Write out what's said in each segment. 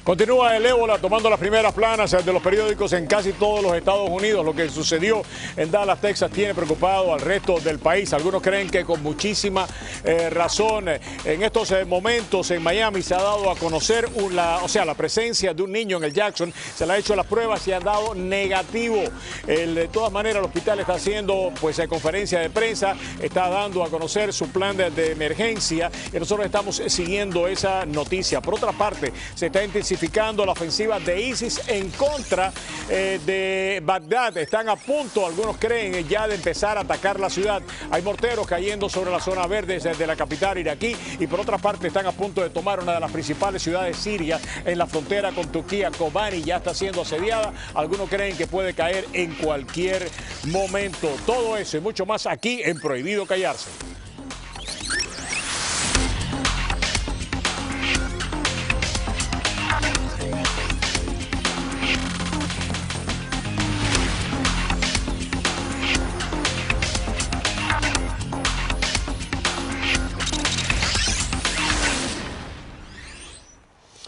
Continúa el ébola tomando las primeras planas de los periódicos en casi todos los Estados Unidos. Lo que sucedió en Dallas, Texas, tiene preocupado al resto del país. Algunos creen que con muchísima razón. En estos momentos en Miami se ha dado a conocer la presencia de un niño en el Jackson. Se le ha hecho las pruebas y han dado negativo. De todas maneras, el hospital está haciendo conferencia de prensa, está dando a conocer su plan de emergencia y nosotros estamos siguiendo esa noticia. Por otra parte, se está intensificando la ofensiva de ISIS en contra de Bagdad. Están a punto, algunos creen, ya de empezar a atacar la ciudad. Hay morteros cayendo sobre la zona verde de la capital iraquí y por otra parte están a punto de tomar una de las principales ciudades sirias en la frontera con Turquía. Kobani ya está siendo asediada. Algunos creen que puede caer en cualquier momento. Todo eso y mucho más aquí en Prohibido Callarse.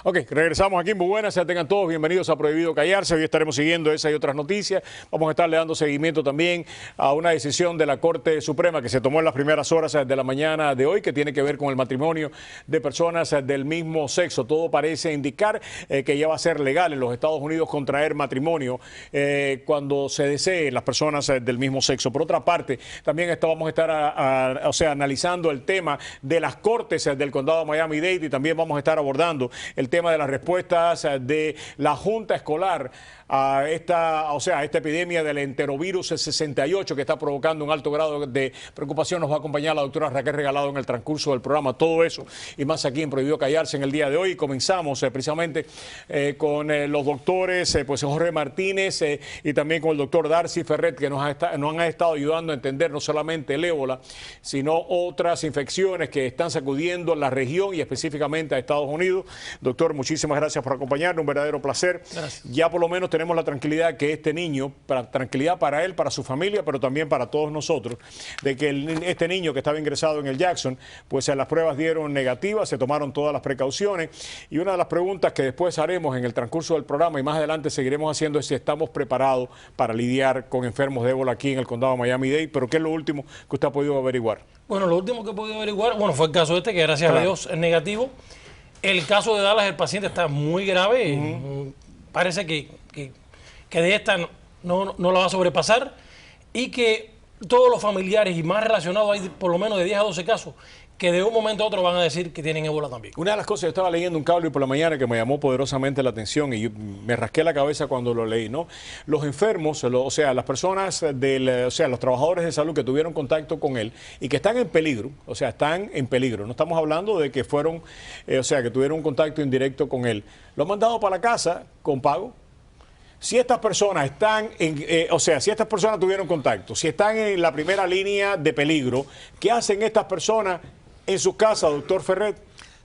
Ok, regresamos aquí. Muy buenas, sean tengan todos bienvenidos a Prohibido Callarse. Hoy estaremos siguiendo esa y otras noticias. Vamos a estarle dando seguimiento también a una decisión de la Corte Suprema que se tomó en las primeras horas de la mañana de hoy, que tiene que ver con el matrimonio de personas del mismo sexo. Todo parece indicar que ya va a ser legal en los Estados Unidos contraer matrimonio cuando se desee las personas del mismo sexo. Por otra parte, también vamos a estar analizando el tema de las cortes del condado de Miami-Dade y también vamos a estar abordando el tema de las respuestas de la Junta Escolar a esta epidemia del enterovirus 68 que está provocando un alto grado de preocupación. Nos va a acompañar la doctora Raquel Regalado en el transcurso del programa. Todo eso y más aquí en Prohibido Callarse en el día de hoy. Comenzamos precisamente con los doctores Jorge Martínez y también con el doctor Darcy Ferret, que nos han estado ayudando a entender no solamente el ébola, sino otras infecciones que están sacudiendo la región y específicamente a Estados Unidos. Doctor, muchísimas gracias por acompañarnos, un verdadero placer. Gracias. Ya por lo menos tenemos la tranquilidad que este niño, tranquilidad para él, para su familia, pero también para todos nosotros, de que este niño que estaba ingresado en el Jackson, las pruebas dieron negativas, se tomaron todas las precauciones y una de las preguntas que después haremos en el transcurso del programa y más adelante seguiremos haciendo es si estamos preparados para lidiar con enfermos de ébola aquí en el condado de Miami-Dade, pero ¿qué es lo último que usted ha podido averiguar? Bueno, lo último que he podido averiguar, fue el caso que gracias a Dios es negativo. El caso de Dallas, el paciente está muy grave, parece que de esta no la va a sobrepasar y que todos los familiares y más relacionados, hay por lo menos de 10 a 12 casos, que de un momento a otro van a decir que tienen ébola también. Una de las cosas, yo estaba leyendo un cable por la mañana que me llamó poderosamente la atención y yo me rasqué la cabeza cuando lo leí, ¿no? Los enfermos, las personas, los trabajadores de salud que tuvieron contacto con él y que están en peligro, están en peligro. No estamos hablando de que fueron, que tuvieron un contacto indirecto con él. Lo han mandado para la casa con pago. Si estas personas están si estas personas tuvieron contacto, si están en la primera línea de peligro, ¿qué hacen estas personas en sus casas, doctor Ferret?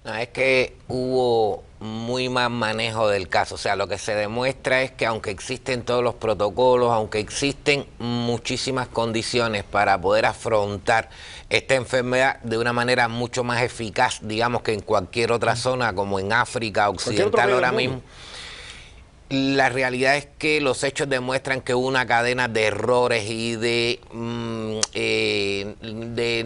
No, es que hubo muy mal manejo del caso. Lo que se demuestra es que aunque existen todos los protocolos, aunque existen muchísimas condiciones para poder afrontar esta enfermedad de una manera mucho más eficaz, digamos, que en cualquier otra zona, como en África Occidental ahora mismo, la realidad es que los hechos demuestran que hubo una cadena de errores y de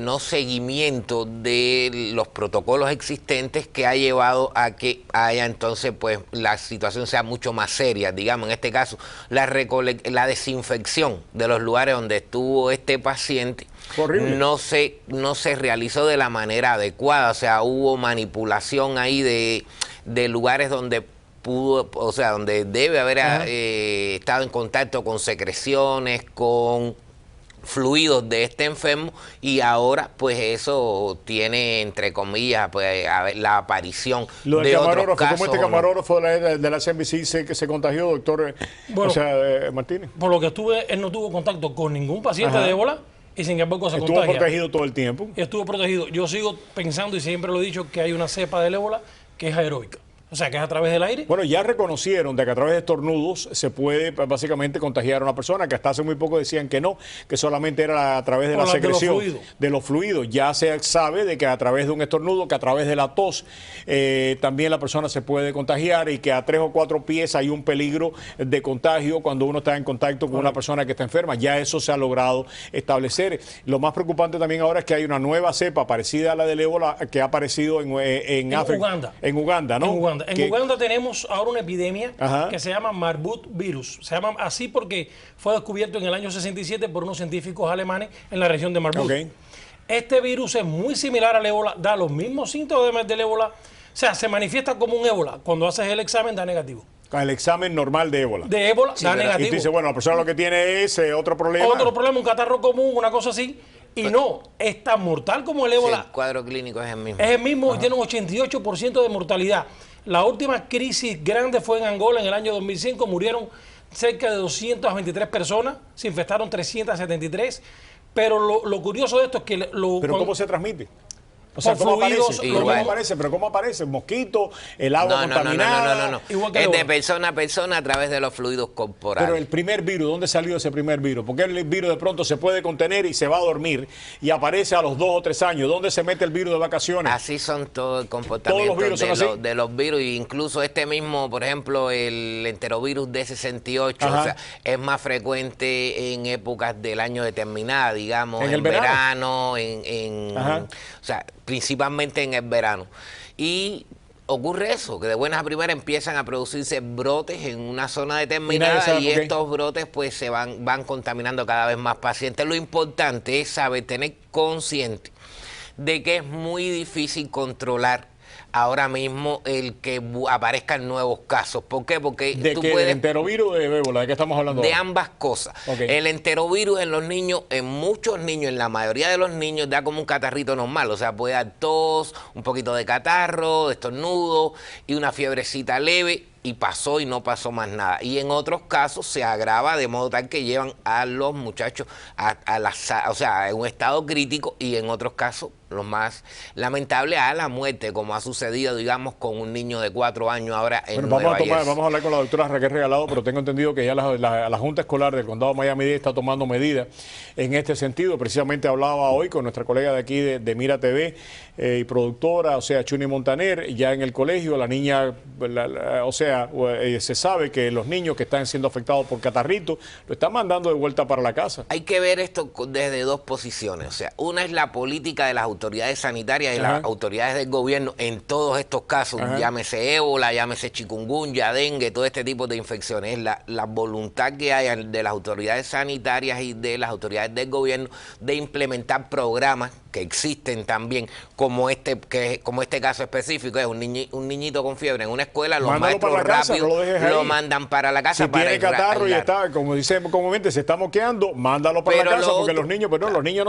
no seguimiento de los protocolos existentes que ha llevado a que haya entonces la situación sea mucho más seria. Digamos, en este caso, la desinfección de los lugares donde estuvo este paciente no se realizó de la manera adecuada. Hubo manipulación ahí de lugares donde donde debe haber estado en contacto con secreciones, con fluidos de este enfermo y ahora eso tiene entre comillas la aparición de otros casos. ¿Cómo este camarógrafo de la CNBC que se contagió, doctor Martínez? Por lo que él no tuvo contacto con ningún paciente de ébola y sin embargo se contagia. Estuvo protegido todo el tiempo. Estuvo protegido. Yo sigo pensando y siempre lo he dicho que hay una cepa del ébola que es aeróbica. O sea, que es a través del aire. Bueno, ya reconocieron de que a través de estornudos se puede básicamente contagiar a una persona, que hasta hace muy poco decían que no, que solamente era a través de la secreción de los fluidos. Ya se sabe de que a través de un estornudo, que a través de la tos, también la persona se puede contagiar, y que a 3 o 4 pies hay un peligro de contagio cuando uno está en contacto con una persona que está enferma. Ya eso se ha logrado establecer. Lo más preocupante también ahora es que hay una nueva cepa parecida a la del ébola que ha aparecido en África. Uganda. En Uganda, ¿no? En Uganda. En Uganda tenemos ahora una epidemia Ajá. que se llama Marburg virus. Se llama así porque fue descubierto en el año 67 por unos científicos alemanes en la región de Marburg. Okay. Este virus es muy similar al ébola, da los mismos síntomas del ébola. O sea, se manifiesta como un ébola. Cuando haces el examen da negativo. El examen normal de ébola. De ébola da negativo. Y tú dices, bueno, la persona lo que tiene es otro problema. Otro problema, un catarro común, una cosa así. Y no, es tan mortal como el ébola. Sí, el cuadro clínico es el mismo. Es el mismo y tiene un 88% de mortalidad. La última crisis grande fue en Angola en el año 2005. Murieron cerca de 223 personas, se infectaron 373. Pero lo curioso de esto es que... ¿Pero cómo se transmite? O sea, ¿cómo fluidos, aparece? ¿Cómo aparece? ¿Pero cómo aparece? ¿El mosquito? ¿El agua contaminada? No. Igual que es de persona a persona a través de los fluidos corporales. Pero el primer virus, ¿dónde salió ese primer virus? Porque el virus de pronto se puede contener y se va a dormir y aparece a los 2 o 3 años. ¿Dónde se mete el virus de vacaciones? Así son todo el comportamiento de los virus. Incluso este mismo, por ejemplo, el enterovirus D68, o sea, es más frecuente en épocas del año determinadas, digamos, en el verano, o sea, principalmente en el verano. Y ocurre eso, que de buenas a primeras empiezan a producirse brotes en una zona determinada y estos brotes pues se van contaminando cada vez más pacientes. Lo importante es saber, tener consciente de que es muy difícil controlar ahora mismo el que aparezcan nuevos casos. ¿Por qué? Porque ¿De qué? ¿Del enterovirus de ébola? ¿De qué estamos hablando? De ambas cosas. El enterovirus en los niños, en muchos niños, en la mayoría de los niños, da como un catarrito normal. O sea, puede dar tos, un poquito de catarro, de estornudo y una fiebrecita leve. Y pasó y no pasó más nada. Y en otros casos se agrava de modo tal que llevan a los muchachos o sea, en un estado crítico, y en otros casos, lo más lamentable, a la muerte, como ha sucedido, digamos, con un niño de 4 años ahora en Nueva Jersey. Vamos a hablar con la doctora Raquel Regalado, pero tengo entendido que ya la Junta Escolar del Condado de Miami-Dade está tomando medidas en este sentido. Precisamente hablaba hoy con nuestra colega de aquí de Mira TV y productora, o sea, Chuni Montaner, ya en el colegio, la niña, o sea, se sabe que los niños que están siendo afectados por catarrito lo están mandando de vuelta para la casa. Hay que ver esto desde dos posiciones. O sea, una es la política de las autoridades sanitarias y las autoridades del gobierno en todos estos casos, llámese ébola, llámese chikungunya, dengue, todo este tipo de infecciones. La voluntad que hay de las autoridades sanitarias y de las autoridades del gobierno de implementar programas que existen también, como este caso específico, es un niñito con fiebre en una escuela, los maestros rápido lo mandan para la casa. Si tiene catarro y está, como dice comúnmente, se está moqueando, mándalo para la casa, porque los niños, pero los niños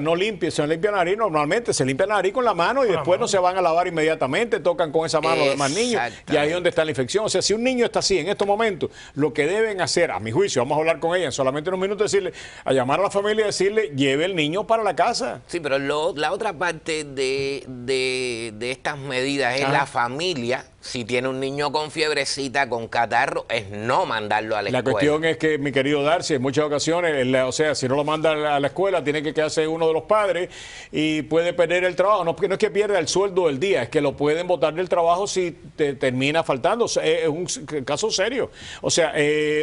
no limpian, se limpian la nariz normalmente, se limpian la nariz con la mano y después no se van a lavar inmediatamente, tocan con esa mano a los demás niños, y ahí es donde está la infección. O sea, si un niño está así en estos momentos, lo que deben hacer, a mi juicio, vamos a hablar con ella en solamente unos minutos, a llamar a la familia y decirle, lleve el niño para la casa. Sí, pero la otra parte de estas medidas es la familia. Si tiene un niño con fiebrecita, con catarro, es no mandarlo a la escuela. La cuestión es que, mi querido Darcy, en muchas ocasiones, o sea, si no lo manda a la escuela, tiene que quedarse uno de los padres y puede perder el trabajo. No es que pierda el sueldo del día, es que lo pueden botar del trabajo si te termina faltando. O sea, es un caso serio. O sea,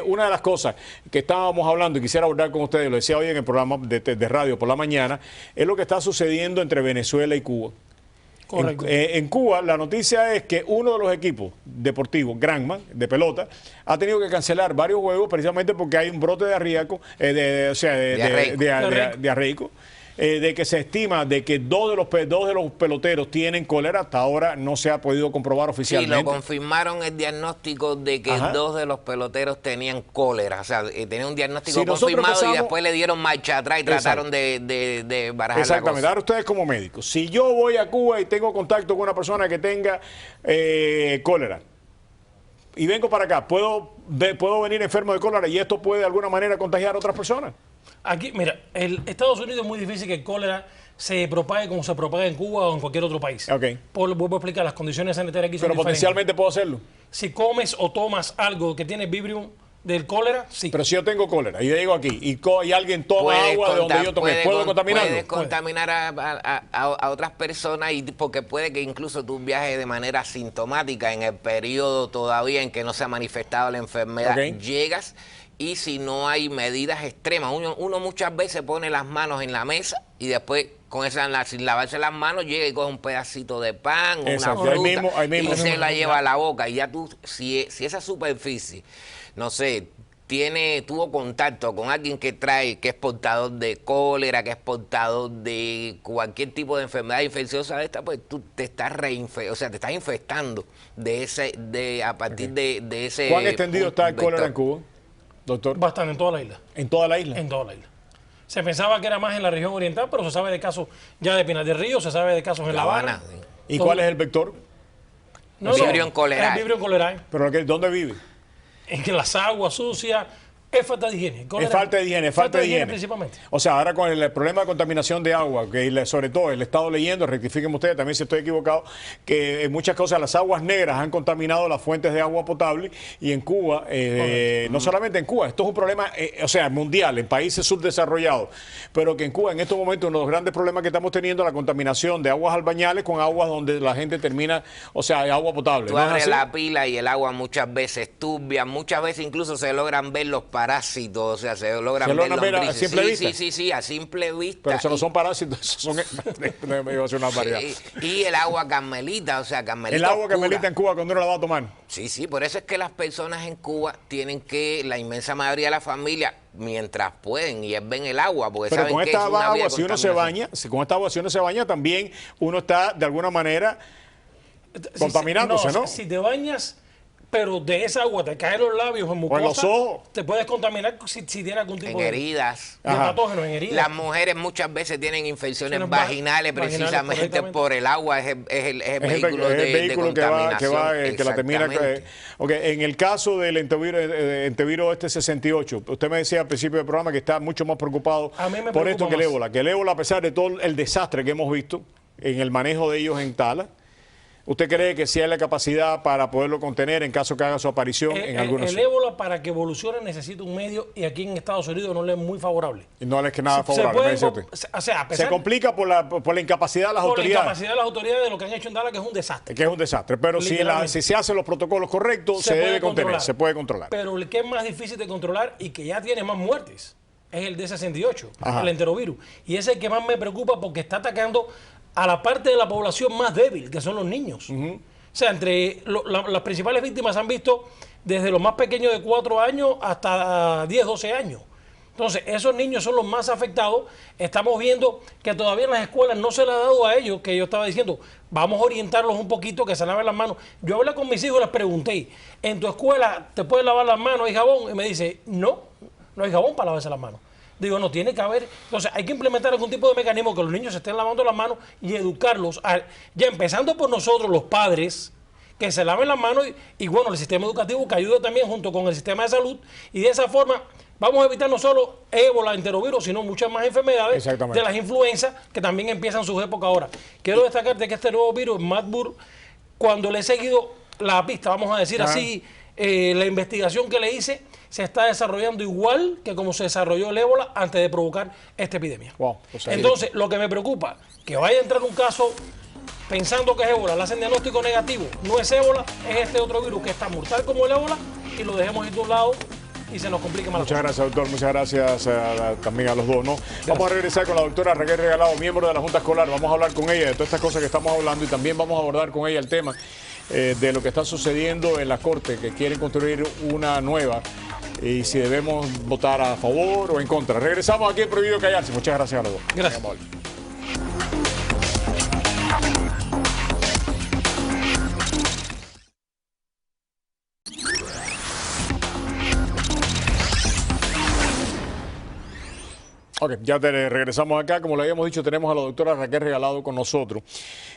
una de las cosas que estábamos hablando y quisiera abordar con ustedes, lo decía hoy en el programa de radio por la mañana, es lo que está sucediendo entre Venezuela y Cuba. En Cuba, la noticia es que uno de los equipos deportivos, Granma, de pelota, ha tenido que cancelar varios juegos precisamente porque hay un brote de diarreico. De que se estima de que dos de los peloteros tienen cólera. Hasta ahora no se ha podido comprobar oficialmente. Sí, lo confirmaron el diagnóstico de que 2 de los peloteros tenían cólera. O sea, tenían un diagnóstico confirmado y después le dieron marcha atrás y trataron de barajar la cosa. Ahora ustedes como médicos, si yo voy a Cuba y tengo contacto con una persona que tenga cólera y vengo para acá, ¿puedo venir enfermo de cólera y esto puede de alguna manera contagiar a otras personas? Aquí, mira, Estados Unidos es muy difícil que el cólera se propague como se propaga en Cuba o en cualquier otro país. Ok. Vuelvo a explicar, las condiciones sanitarias aquí son Pero diferentes. potencialmente puedo hacerlo. Si comes o tomas algo que tiene Vibrio del cólera, sí. Pero si yo tengo cólera y yo llego aquí y alguien toma agua de donde yo tomé, ¿puedo contaminarlo? Puedes contaminar a otras personas, y porque puede que incluso tú viajes de manera asintomática en el periodo todavía en que no se ha manifestado la enfermedad. Llegas y si no hay medidas extremas, uno muchas veces pone las manos en la mesa y después con esa, sin lavarse las manos, llega y coge un pedacito de pan o una fruta y se la lleva a la boca. Y ya tú, si esa superficie, no sé, tuvo contacto con alguien que es portador de cólera, que es portador de cualquier tipo de enfermedad infecciosa de esta, pues tú te estás te estás infectando a partir de ese. ¿Cuán extendido está el cólera en Cuba, doctor? Bastante, en toda la isla. ¿En toda la isla? En toda la isla. Se pensaba que era más en la región oriental, pero se sabe de casos ya de Pinar del Río, se sabe de casos en La Habana. ¿Y cuál es el vector? Vibrio cólerae. El Vibrio cólerae. ¿Pero dónde vive? En que las aguas sucias, es falta de higiene. Es falta de higiene, falta de higiene. Principalmente. O sea, ahora con el problema de contaminación de agua, que sobre todo el estado leyendo, rectifiquen ustedes también si estoy equivocado, que en muchas cosas las aguas negras han contaminado las fuentes de agua potable, y en Cuba, no solamente en Cuba, esto es un problema, mundial, en países subdesarrollados, pero que en Cuba en estos momentos uno de los grandes problemas que estamos teniendo es la contaminación de aguas albañales con aguas donde la gente termina, agua potable. Tú abres la pila y el agua muchas veces turbia, muchas veces incluso se logran ver los parásitos, o sea, se logran ver a simple vista. Sí, a simple vista. Pero eso no son parásitos, eso son una variedad. Y el agua carmelita, o sea, carmelita. El agua carmelita en Cuba, cuando uno la va a tomar. Sí, por eso es que las personas en Cuba tienen que, la inmensa mayoría de la familia, mientras pueden, y ven el agua, porque pero saben con que esta es una vía agua, si uno se baña, con esta agua, si uno se baña, también uno está de alguna manera contaminándose, ¿no? Si te bañas, pero de esa agua te caen los labios en mucosa, los ojos, te puedes contaminar si tiene algún tipo de heridas. De patógenos, en heridas. Las mujeres muchas veces tienen infecciones vaginales precisamente por el agua, es el vehículo de contaminación. Que la termina. En el caso del enteviro 68, usted me decía al principio del programa que está mucho más preocupado por esto que el ébola. Que el ébola, a pesar de todo el desastre que hemos visto en el manejo de ellos en Tala, ¿usted cree que sí hay la capacidad para poderlo contener en caso que haga su aparición en algunos sitios? El ébola, para que evolucione, necesita un medio, y aquí en Estados Unidos no le es muy favorable. Y no es que nada favorable. Se complica por la incapacidad de las autoridades. Por la incapacidad de las autoridades de lo que han hecho en Dallas, que es un desastre. Que es un desastre. Pero si se hacen los protocolos correctos, se debe contener, se puede controlar. Pero el que es más difícil de controlar y que ya tiene más muertes es el D68, el enterovirus. Y ese es el que más me preocupa, porque está atacando a la parte de la población más débil, que son los niños. O sea, entre las principales víctimas se han visto desde los más pequeños de 4 años hasta 10, 12 años. Entonces, esos niños son los más afectados. Estamos viendo que todavía en las escuelas no se le ha dado a ellos, que yo estaba diciendo, vamos a orientarlos un poquito, que se laven las manos. Yo hablé con mis hijos y les pregunté, ¿en tu escuela te puedes lavar las manos? ¿Hay jabón? Y me dice, no hay jabón para lavarse las manos. Digo, no, tiene que haber. Entonces, hay que implementar algún tipo de mecanismo que los niños se estén lavando las manos y educarlos, ya empezando por nosotros, los padres, que se laven las manos y bueno, el sistema educativo que ayude también junto con el sistema de salud, y de esa forma vamos a evitar no solo ébola, enterovirus, sino muchas más enfermedades de las influencias que también empiezan sus épocas ahora. Quiero destacarte que este nuevo virus, Marburg, cuando le he seguido la pista, vamos a decir así, la investigación que le hice, se está desarrollando igual que como se desarrolló el ébola antes de provocar esta epidemia. Entonces, lo que me preocupa, que vaya a entrar un caso pensando que es ébola, le hacen diagnóstico negativo, no es ébola, es este otro virus que es tan mortal como el ébola, y lo dejemos ir de un lado y se nos complique más. Muchas gracias, doctor. Muchas gracias también a los dos, ¿no? Vamos a regresar con la doctora Raquel Regalado, miembro de la Junta Escolar. Vamos a hablar con ella de todas estas cosas que estamos hablando, y también vamos a abordar con ella el tema de lo que está sucediendo en la Corte, que quieren construir una nueva, y si debemos votar a favor o en contra. Regresamos aquí en Prohibido Callarse. Muchas gracias a los dos. Gracias. Ok, ya regresamos acá. Como le habíamos dicho, tenemos a la doctora Raquel Regalado con nosotros.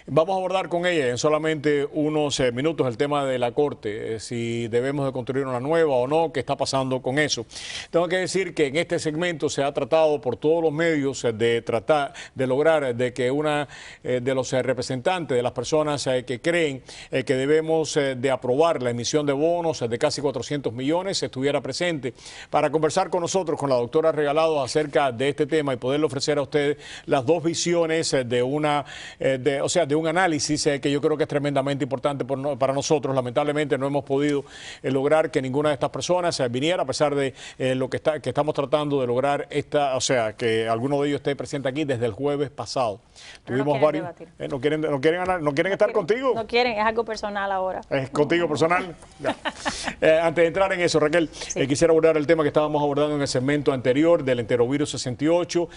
Vamos a abordar con ella en solamente unos minutos el tema de la Corte, si debemos de construir una nueva o no, qué está pasando con eso. Tengo que decir que en este segmento se ha tratado por todos los medios de tratar de lograr de que una de los representantes de las personas que creen que debemos de aprobar la emisión de bonos de casi 400 millones estuviera presente para conversar con nosotros, con la doctora Regalado, acerca de este tema y poderle ofrecer a ustedes las dos visiones de un análisis que yo creo que es tremendamente importante para nosotros. Lamentablemente no hemos podido lograr que ninguna de estas personas viniera, a pesar de lo que estamos tratando de lograr, que alguno de ellos esté presente aquí desde el jueves pasado. Tuvimos varios. No quieren estar contigo. No quieren, es algo personal ahora. ¿Es contigo personal? Antes de entrar en eso, Raquel, Sí. Quisiera abordar el tema que estábamos abordando en el segmento anterior del enterovirus 68.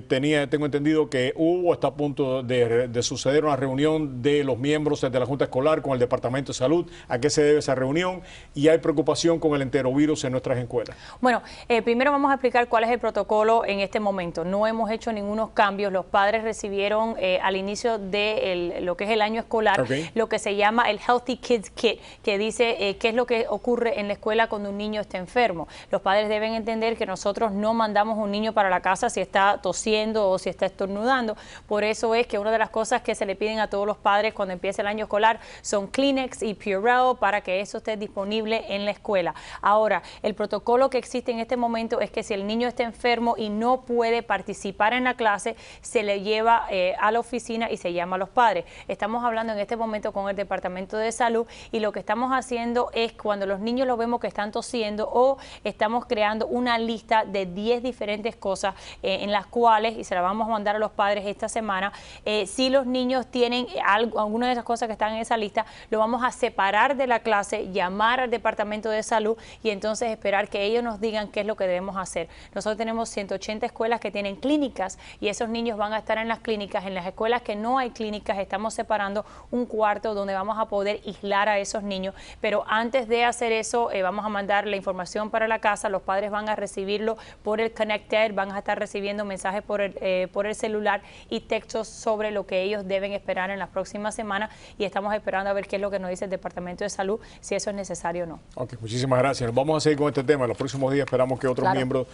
Tengo entendido que está a punto de suceder una reunión de los miembros de la Junta Escolar con el Departamento de Salud. ¿A qué se debe esa reunión? Y hay preocupación con el enterovirus en nuestras escuelas. Bueno, primero vamos a explicar cuál es el protocolo en este momento. No hemos hecho ningunos cambios. Los padres recibieron al inicio de lo que es el año escolar, lo que se llama el Healthy Kids Kit, que dice qué es lo que ocurre en la escuela cuando un niño está enfermo. Los padres deben entender que nosotros no mandamos un niño para la casa si está tosiendo o si está estornudando. Por eso es que una de las cosas que se le piden a todos los padres cuando empieza el año escolar son Kleenex y Purell para que eso esté disponible en la escuela. Ahora, el protocolo que existe en este momento es que si el niño está enfermo y no puede participar en la clase, se le lleva a la oficina y se llama a los padres. Estamos hablando en este momento con el Departamento de Salud y lo que estamos haciendo es cuando los niños los vemos que están tosiendo o estamos creando una lista de 10 diferentes cosas en las cuales, y se la vamos a mandar a los padres esta semana, si los niños tienen alguna de esas cosas que están en esa lista, lo vamos a separar de la clase, llamar al Departamento de Salud y entonces esperar que ellos nos digan qué es lo que debemos hacer. Nosotros tenemos 180 escuelas que tienen clínicas y esos niños van a estar en las clínicas. En las escuelas que no hay clínicas estamos separando un cuarto donde vamos a poder aislar a esos niños, pero antes de hacer eso vamos a mandar la información para la casa, los padres van a recibirlo por el Connected, van a estar recibiendo mensajes por el celular y textos sobre lo que ellos deben esperar en las próximas semanas y estamos esperando a ver qué es lo que nos dice el Departamento de Salud, si eso es necesario o no. Ok, muchísimas gracias. Vamos a seguir con este tema. En los próximos días esperamos que otros miembros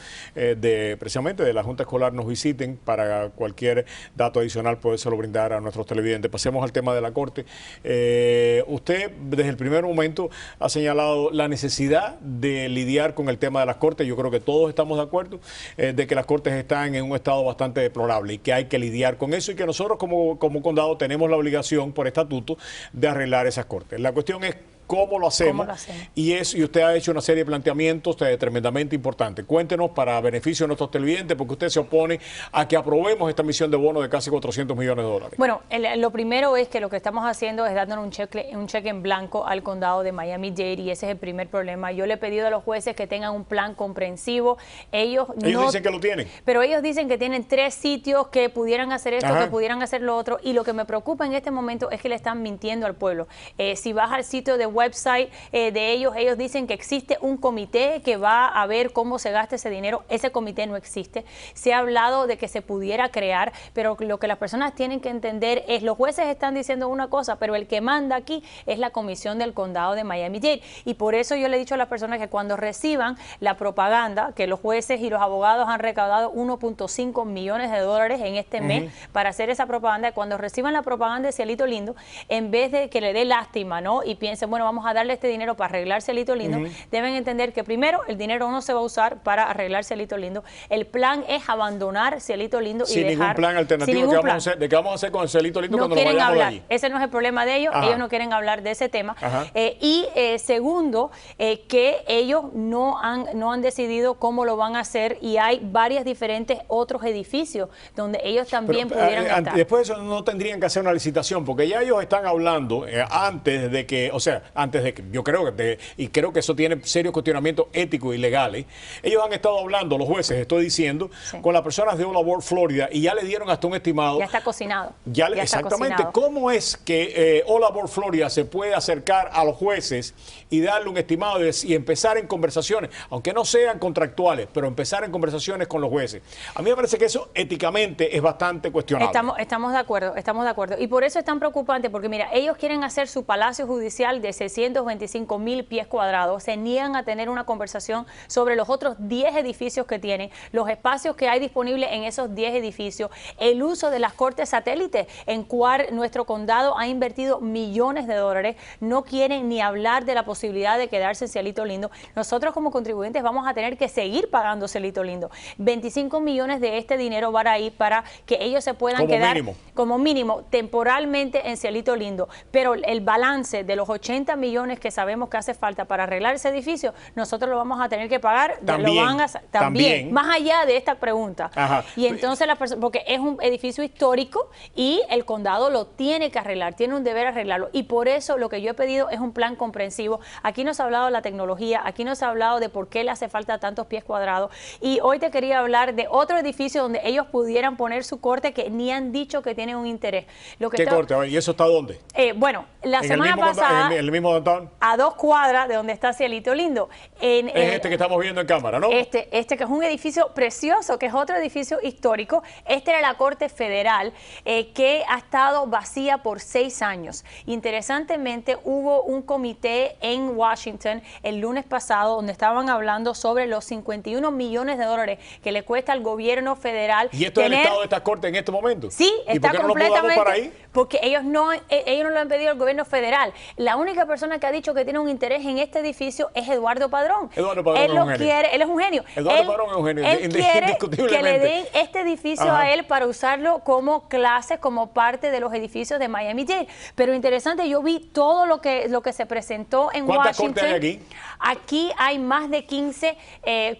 precisamente de la Junta Escolar nos visiten para cualquier dato adicional podérselo brindar a nuestros televidentes. Pasemos al tema de la Corte. Usted desde el primer momento ha señalado la necesidad de lidiar con el tema de las Cortes. Yo creo que todos estamos de acuerdo de que las Cortes están en un estado bastante deplorable y que hay que lidiar con eso y que nosotros como condado tenemos la obligación por estatuto de arreglar esas Cortes. La cuestión es ¿cómo lo hacemos? Y usted ha hecho una serie de planteamientos tremendamente importantes. Cuéntenos para beneficio de nuestros televidentes, porque usted se opone a que aprobemos esta emisión de bonos de casi 400 millones de dólares. Bueno, lo primero es que lo que estamos haciendo es dándonos un cheque en blanco al condado de Miami-Dade y ese es el primer problema. Yo le he pedido a los jueces que tengan un plan comprensivo. Ellos dicen que lo tienen. Pero ellos dicen que tienen 3 sitios que pudieran hacer esto, que pudieran hacer lo otro y lo que me preocupa en este momento es que le están mintiendo al pueblo. Si vas al sitio de website de ellos dicen que existe un comité que va a ver cómo se gasta ese dinero. Ese comité no existe. Se ha hablado de que se pudiera crear, pero lo que las personas tienen que entender es los jueces están diciendo una cosa, pero el que manda aquí es la comisión del condado de Miami-Dade. Y por eso yo le he dicho a las personas que cuando reciban la propaganda, que los jueces y los abogados han recaudado 1.5 millones de dólares en este mes para hacer esa propaganda, y cuando reciban la propaganda de Cielito Lindo, en vez de que le dé lástima, ¿no? Y piensen, bueno, vamos a darle este dinero para arreglar Cielito Lindo, deben entender que primero el dinero no se va a usar para arreglar Cielito Lindo. El plan es abandonar Cielito Lindo y dejar... Sin ningún plan alternativo de qué vamos a hacer con Cielito Lindo cuando nos vayamos de allí. Ese no es el problema de ellos, ellos no quieren hablar de ese tema. Segundo, que ellos no han decidido cómo lo van a hacer y hay varios diferentes otros edificios donde ellos también pudieran estar. Después de eso no tendrían que hacer una licitación porque ya ellos están hablando antes de que, o sea, antes de que, yo creo que, y creo que eso tiene serios cuestionamientos éticos y legales, ellos han estado hablando, los jueces, estoy diciendo, con las personas de All Aboard Florida y ya le dieron hasta un estimado. Ya está cocinado. Exactamente. Está cocinado. ¿Cómo es que All Aboard Florida se puede acercar a los jueces y darle un estimado y empezar en conversaciones, aunque no sean contractuales, pero empezar en conversaciones con los jueces? A mí me parece que eso éticamente es bastante cuestionable. Estamos de acuerdo, estamos de acuerdo. Y por eso es tan preocupante, porque mira, ellos quieren hacer su palacio judicial de 625,000 pies cuadrados, se niegan a tener una conversación sobre los otros 10 edificios que tienen, los espacios que hay disponibles en esos 10 edificios, el uso de las cortes satélites, en cual nuestro condado ha invertido millones de dólares, no quieren ni hablar de la posibilidad de quedarse en Cielito Lindo. Nosotros como contribuyentes vamos a tener que seguir pagando Cielito Lindo. 25 millones de este dinero van a ir para que ellos se puedan quedar como mínimo temporalmente en Cielito Lindo, pero el balance de los 80 millones que sabemos que hace falta para arreglar ese edificio, nosotros lo vamos a tener que pagar, también, más allá de esta pregunta. Ajá. Y entonces, porque es un edificio histórico y el condado lo tiene que arreglar, tiene un deber arreglarlo, y por eso lo que yo he pedido es un plan comprensivo. Aquí nos ha hablado de la tecnología, aquí nos ha hablado de por qué le hace falta tantos pies cuadrados, y hoy te quería hablar de otro edificio donde ellos pudieran poner su corte, que ni han dicho que tienen un interés. ¿Qué corte? ¿Y eso está dónde? Bueno, la semana pasada, ¿En el mismo downtown? a 2 cuadras de donde está Cielito Lindo. Es este que estamos viendo en cámara, ¿no? Este que es un edificio precioso, que es otro edificio histórico. Este era la Corte Federal, que ha estado vacía por 6 años. Interesantemente, hubo un comité en Washington el lunes pasado donde estaban hablando sobre los 51 millones de dólares que le cuesta al gobierno federal. ¿Y esto es el estado de esta corte en este momento? Sí, está completamente. ¿Para ahí? Porque ellos no lo han pedido al gobierno federal. La única persona que ha dicho que tiene un interés en este edificio es Eduardo Padrón. Eduardo Padrón él es un genio. Eduardo Padrón es un genio. Él quiere que le den este edificio a él para usarlo como clases, como parte de los edificios de Miami-Dade. Pero interesante, yo vi todo lo que se presentó en Washington. ¿Cuántas cortes hay aquí? Aquí hay más de 15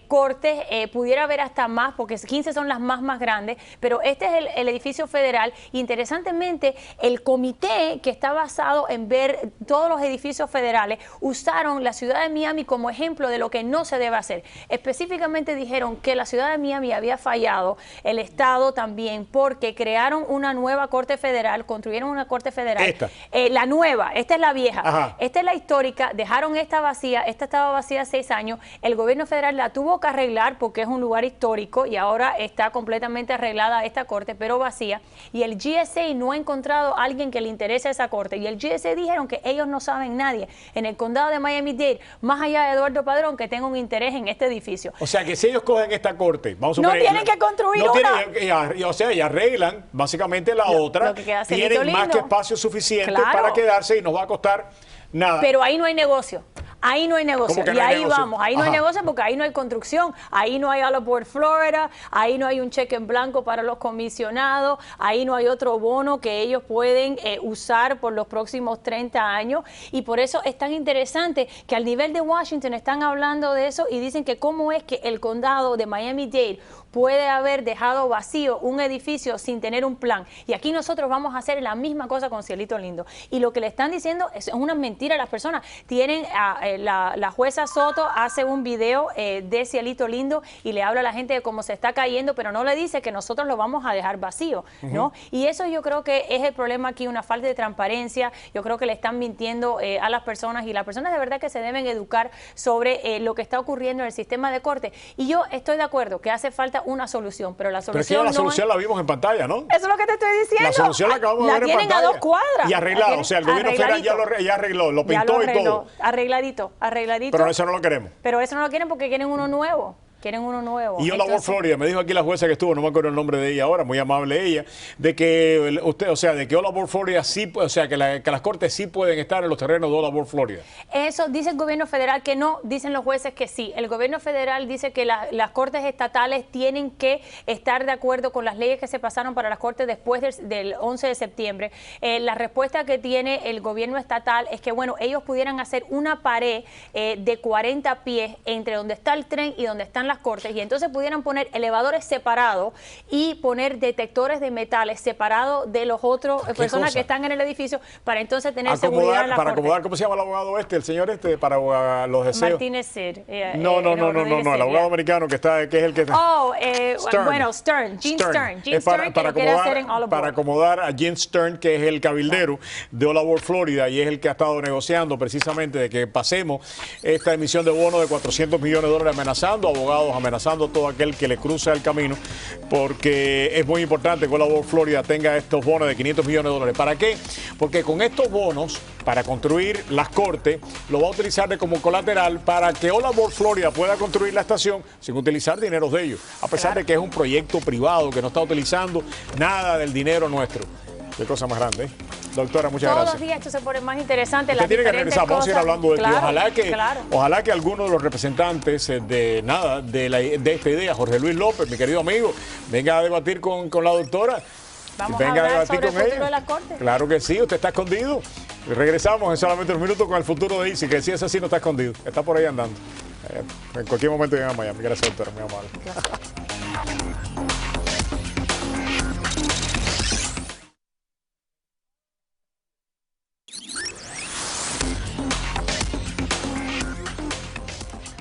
cortes, pudiera haber hasta más, porque 15 son las más grandes, pero este es el edificio federal. Interesantemente, el comité que está basado en ver todos los edificios federales usaron la ciudad de Miami como ejemplo de lo que no se debe hacer. Específicamente dijeron que la ciudad de Miami había fallado, el estado también, porque crearon una nueva corte federal, construyeron una corte federal. La nueva, esta es la vieja. Ajá. Esta es la histórica, dejaron esta vacía, esta estaba vacía 6 años, el gobierno federal la tuvo que arreglar porque es un lugar histórico y ahora está completamente arreglada esta corte, pero vacía, y el GSA no ha encontrado a alguien que le interese esa corte, y el GSA dijeron que ellos no saben nadie en el condado de Miami-Dade, más allá de Eduardo Padrón, que tenga un interés en este edificio. O sea que si ellos cogen esta corte, vamos a no tienen que construir o sea, y arreglan básicamente la otra, tienen más que espacio suficiente para quedarse y nos va a costar nada. Pero ahí no hay negocio. Ahí no hay negocio. Y ahí vamos. Ahí no hay negocio porque ahí no hay construcción. Ahí no hay All Aboard Florida. Ahí no hay un cheque en blanco para los comisionados. Ahí no hay otro bono que ellos pueden usar por los próximos 30 años. Y por eso es tan interesante que al nivel de Washington están hablando de eso y dicen que cómo es que el condado de Miami-Dade puede haber dejado vacío un edificio sin tener un plan. Y aquí nosotros vamos a hacer la misma cosa con Cielito Lindo. Y lo que le están diciendo es una mentira a las personas. Tienen la jueza Soto hace un video de Cielito Lindo y le habla a la gente de cómo se está cayendo, pero no le dice que nosotros lo vamos a dejar vacío, ¿no? Y eso yo creo que es el problema aquí, una falta de transparencia. Yo creo que le están mintiendo a las personas, y las personas de verdad que se deben educar sobre lo que está ocurriendo en el sistema de corte. Y yo estoy de acuerdo que hace falta una solución, pero la solución pero es que la solución la vimos en pantalla, ¿no? Eso es lo que te estoy diciendo. La solución la acabamos de ver en pantalla. La tienen a 2 cuadras. Y arreglado, o sea, el gobierno federal ya arregló, lo pintó y todo. Arregladito. Pero eso no lo queremos. Pero eso no lo quieren porque quieren uno nuevo. Quieren uno nuevo. Y All Aboard Florida, me dijo aquí la jueza que estuvo, no me acuerdo el nombre de ella ahora, muy amable ella, de que de que All Aboard Florida sí, o sea, que las cortes sí pueden estar en los terrenos de All Aboard Florida. Eso dice el gobierno federal que no, dicen los jueces que sí. El gobierno federal dice que las cortes estatales tienen que estar de acuerdo con las leyes que se pasaron para las cortes después del 11 de septiembre. La respuesta que tiene el gobierno estatal es que, bueno, ellos pudieran hacer una pared de 40 pies entre donde está el tren y donde están las cortes, y entonces pudieran poner elevadores separados y poner detectores de metales separados de los otros personas que están en el edificio, para entonces tener seguridad en la para corte. acomodar, ¿cómo se llama el abogado el señor para los deseos? Martínez Cid. No, el abogado americano que es el que está. Stern. Bueno, Stern, Gene Stern. Gene Stern que lo quiere hacer en All Aboard. Para acomodar a Gene Stern, que es el cabildero de All Aboard Florida, y es el que ha estado negociando precisamente de que pasemos esta emisión de bonos de $400 millones, amenazando a abogados, amenazando a todo aquel que le cruza el camino, porque es muy importante que All Aboard Florida tenga estos bonos de $500 millones. ¿Para qué? Porque con estos bonos, para construir las cortes, lo va a utilizar como colateral para que All Aboard Florida pueda construir la estación sin utilizar dinero de ellos, a pesar de que es un proyecto privado que no está utilizando nada del dinero nuestro. Qué cosa más grande, ¿eh? Doctora, muchas gracias. Todos los días esto se pone más interesante. Usted tiene que regresar, vamos a ir hablando de esto. Ojalá que alguno de los representantes de esta idea, Jorge Luis López, mi querido amigo, venga a debatir con la doctora. Vamos a hablar sobre el futuro de las cortes. Claro que sí, usted está escondido. Regresamos en solamente unos minutos con el futuro de Isi, que si es así no está escondido, está por ahí andando. En cualquier momento llega a Miami. Gracias, doctora, muy amable.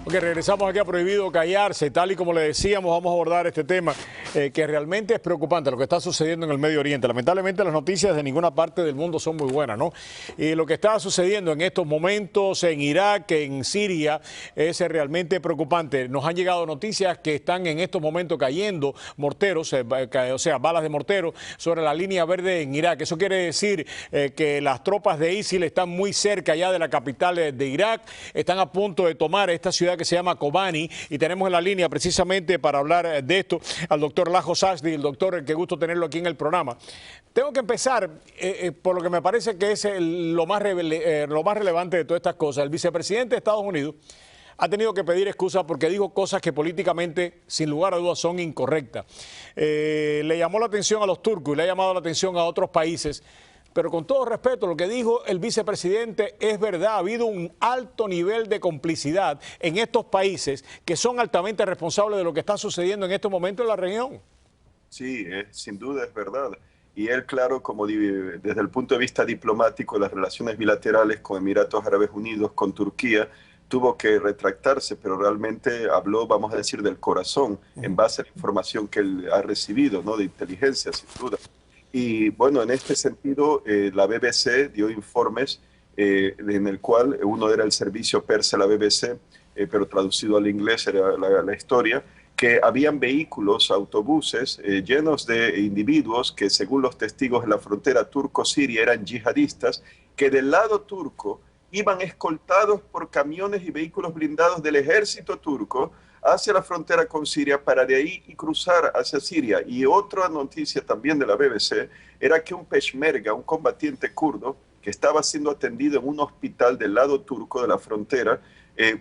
Ok, regresamos aquí a Prohibido Callarse. Tal y como le decíamos, vamos a abordar este tema que realmente es preocupante, lo que está sucediendo en el Medio Oriente. Lamentablemente las noticias de ninguna parte del mundo son muy buenas, ¿no? Y lo que está sucediendo en estos momentos en Irak, en Siria, es realmente preocupante. Nos han llegado noticias que están en estos momentos cayendo morteros, o sea, balas de mortero sobre la línea verde en Irak. Eso quiere decir que las tropas de ISIL están muy cerca ya de la capital de Irak, están a punto de tomar esta ciudad que se llama Kobani, y tenemos en la línea precisamente para hablar de esto al doctor Lajo Sachdi. El doctor, qué gusto tenerlo aquí en el programa. Tengo que empezar por lo que me parece que es lo más relevante de todas estas cosas. El vicepresidente de Estados Unidos ha tenido que pedir excusas porque dijo cosas que políticamente, sin lugar a dudas, son incorrectas. Le llamó la atención a los turcos y le ha llamado la atención a otros países. Pero con todo respeto, lo que dijo el vicepresidente es verdad. Ha habido un alto nivel de complicidad en estos países que son altamente responsables de lo que está sucediendo en estos momentos en la región. Sí, sin duda es verdad. Y él, claro, como desde el punto de vista diplomático, las relaciones bilaterales con Emiratos Árabes Unidos, con Turquía, tuvo que retractarse, pero realmente habló, vamos a decir, del corazón, en base a la información que él ha recibido, ¿no? De inteligencia, sin duda. Y bueno, en este sentido, la BBC dio informes en el cual uno era el servicio persa de la BBC, pero traducido al inglés era la historia, que habían vehículos, autobuses llenos de individuos que, según los testigos de la frontera turco-siria, eran yihadistas, que del lado turco iban escoltados por camiones y vehículos blindados del ejército turco hacia la frontera con Siria para de ahí y cruzar hacia Siria. Y otra noticia también de la BBC era que un peshmerga, un combatiente kurdo, que estaba siendo atendido en un hospital del lado turco de la frontera,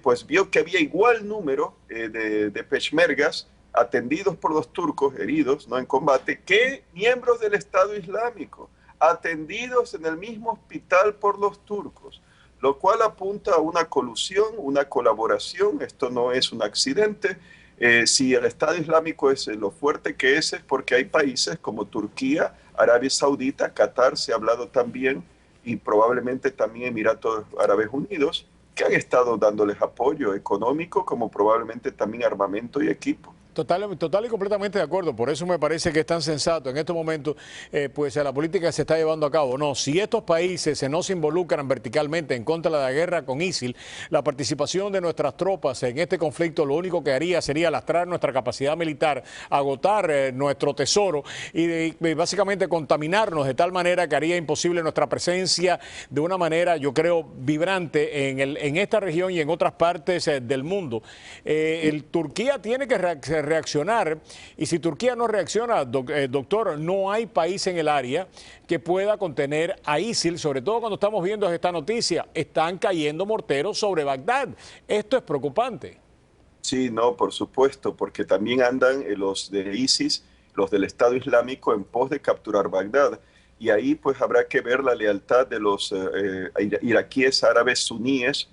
pues vio que había igual número de peshmergas atendidos por los turcos, heridos, no en combate, que miembros del Estado Islámico, atendidos en el mismo hospital por los turcos, lo cual apunta a una colusión, una colaboración. Esto no es un accidente. Si el Estado Islámico es lo fuerte que es porque hay países como Turquía, Arabia Saudita, Qatar, se ha hablado también, y probablemente también Emiratos Árabes Unidos, que han estado dándoles apoyo económico, como probablemente también armamento y equipo. Total y completamente de acuerdo. Por eso me parece que es tan sensato en estos momentos, pues la política se está llevando a cabo. No, si estos países no se involucran verticalmente en contra de la guerra con ISIL, la participación de nuestras tropas en este conflicto lo único que haría sería lastrar nuestra capacidad militar, agotar nuestro tesoro y básicamente contaminarnos de tal manera que haría imposible nuestra presencia de una manera, yo creo, vibrante en esta región y en otras partes del mundo. Turquía tiene que reaccionar, y si Turquía no reacciona, doctor, no hay país en el área que pueda contener a ISIL, sobre todo cuando estamos viendo esta noticia, están cayendo morteros sobre Bagdad. Esto es preocupante. Sí, no, por supuesto, porque también andan los de ISIS, los del Estado Islámico, en pos de capturar Bagdad. Y ahí pues habrá que ver la lealtad de los iraquíes árabes suníes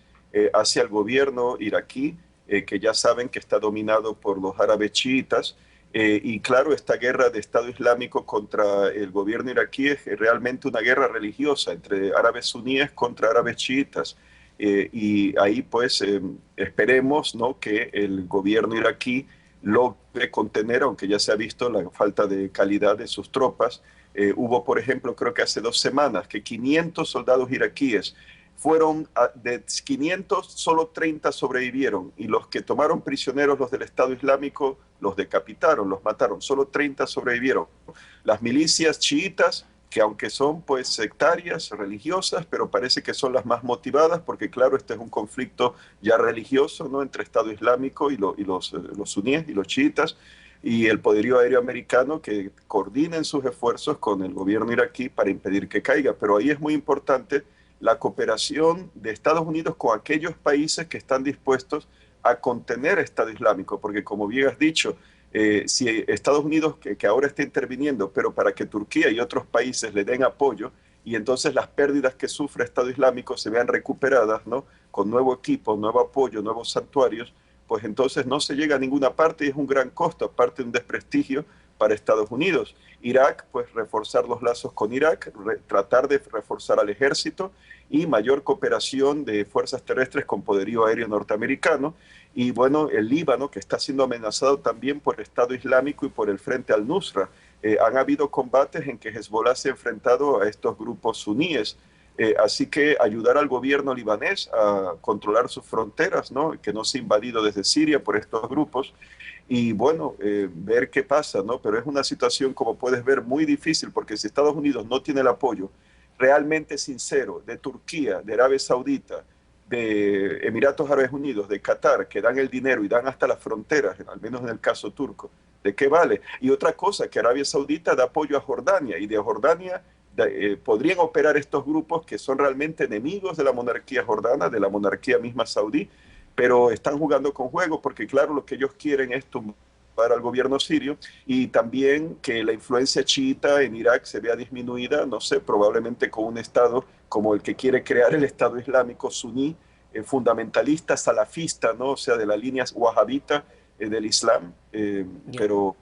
hacia el gobierno iraquí, que ya saben que está dominado por los árabes chiitas. Y claro, esta guerra de Estado Islámico contra el gobierno iraquí es realmente una guerra religiosa entre árabes suníes contra árabes chiitas. Y ahí pues esperemos, ¿no?, que el gobierno iraquí logre contener, aunque ya se ha visto la falta de calidad de sus tropas. Hubo, por ejemplo, creo que hace 2 semanas, que 500 soldados iraquíes fueron, de 500, solo 30 sobrevivieron, y los que tomaron prisioneros, los del Estado Islámico, los decapitaron, los mataron, solo 30 sobrevivieron. Las milicias chiitas, que aunque son pues sectarias, religiosas, pero parece que son las más motivadas, porque claro, este es un conflicto ya religioso, ¿no?, entre Estado Islámico y los suníes y los chiitas, y el poderío aéreo americano, que coordinen sus esfuerzos con el gobierno iraquí para impedir que caiga. Pero ahí es muy importante la cooperación de Estados Unidos con aquellos países que están dispuestos a contener Estado Islámico, porque como bien has dicho, si Estados Unidos, que ahora está interviniendo, pero para que Turquía y otros países le den apoyo, y entonces las pérdidas que sufre Estado Islámico se vean recuperadas, ¿no?, con nuevo equipo, nuevo apoyo, nuevos santuarios, pues entonces no se llega a ninguna parte y es un gran costo, aparte de un desprestigio para Estados Unidos. Irak, pues reforzar los lazos con Irak, tratar de reforzar al ejército y mayor cooperación de fuerzas terrestres con poderío aéreo norteamericano. Y bueno, el Líbano, que está siendo amenazado también por el Estado Islámico y por el Frente al-Nusra. Han habido combates en que Hezbollah se ha enfrentado a estos grupos suníes. Así que ayudar al gobierno libanés a controlar sus fronteras, ¿no?, que no sea invadido desde Siria por estos grupos, y bueno, ver qué pasa, ¿no? Pero es una situación, como puedes ver, muy difícil, porque si Estados Unidos no tiene el apoyo realmente sincero de Turquía, de Arabia Saudita, de Emiratos Árabes Unidos, de Qatar, que dan el dinero y dan hasta las fronteras, al menos en el caso turco, ¿de qué vale? Y otra cosa, que Arabia Saudita da apoyo a Jordania, y de Jordania podrían operar estos grupos que son realmente enemigos de la monarquía jordana, de la monarquía misma saudí, pero están jugando con juego, porque claro, lo que ellos quieren es tumbar al gobierno sirio, y también que la influencia chiita en Irak se vea disminuida, no sé, probablemente con un estado como el que quiere crear el Estado Islámico suní, fundamentalista, salafista, ¿no?, o sea, de la línea wahabita del Islam, pero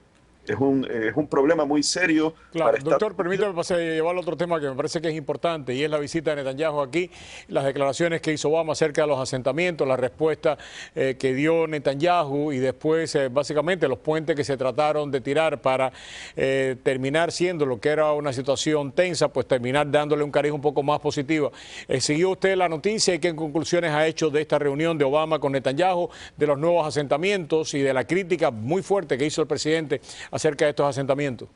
es un problema muy serio. Claro, doctor, permítame llevar a otro tema que me parece que es importante, y es la visita de Netanyahu aquí, las declaraciones que hizo Obama acerca de los asentamientos, la respuesta que dio Netanyahu, y después básicamente los puentes que se trataron de tirar para terminar siendo lo que era una situación tensa, pues terminar dándole un cariz un poco más positivo. ¿Siguió usted la noticia y qué conclusiones ha hecho de esta reunión de Obama con Netanyahu, de los nuevos asentamientos y de la crítica muy fuerte que hizo el presidente acerca de estos asentamientos?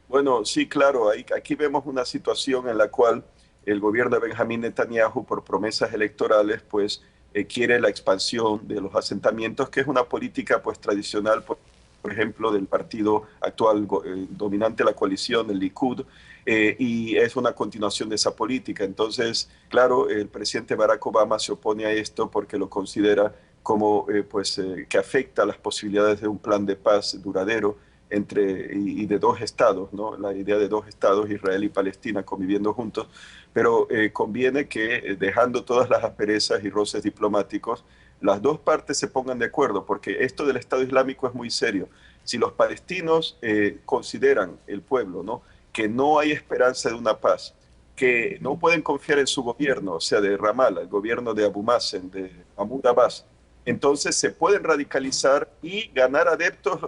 Bueno, sí, claro, aquí vemos una situación en la cual el gobierno de Benjamín Netanyahu, por promesas electorales, pues quiere la expansión de los asentamientos, que es una política pues tradicional, por ejemplo, del partido actual dominante de la coalición, el Likud, y es una continuación de esa política. Entonces, claro, el presidente Barack Obama se opone a esto porque lo considera como que afecta las posibilidades de un plan de paz duradero y de 2 estados, ¿no?, la idea de 2 estados, Israel y Palestina, conviviendo juntos, pero conviene que, dejando todas las asperezas y roces diplomáticos, las 2 partes se pongan de acuerdo, porque esto del Estado Islámico es muy serio. Si los palestinos consideran, el pueblo, ¿no?, que no hay esperanza de una paz, que no pueden confiar en su gobierno, o sea, de Ramallah, el gobierno de Abu Mazen, de Mahmoud Abbas, entonces se pueden radicalizar y ganar adeptos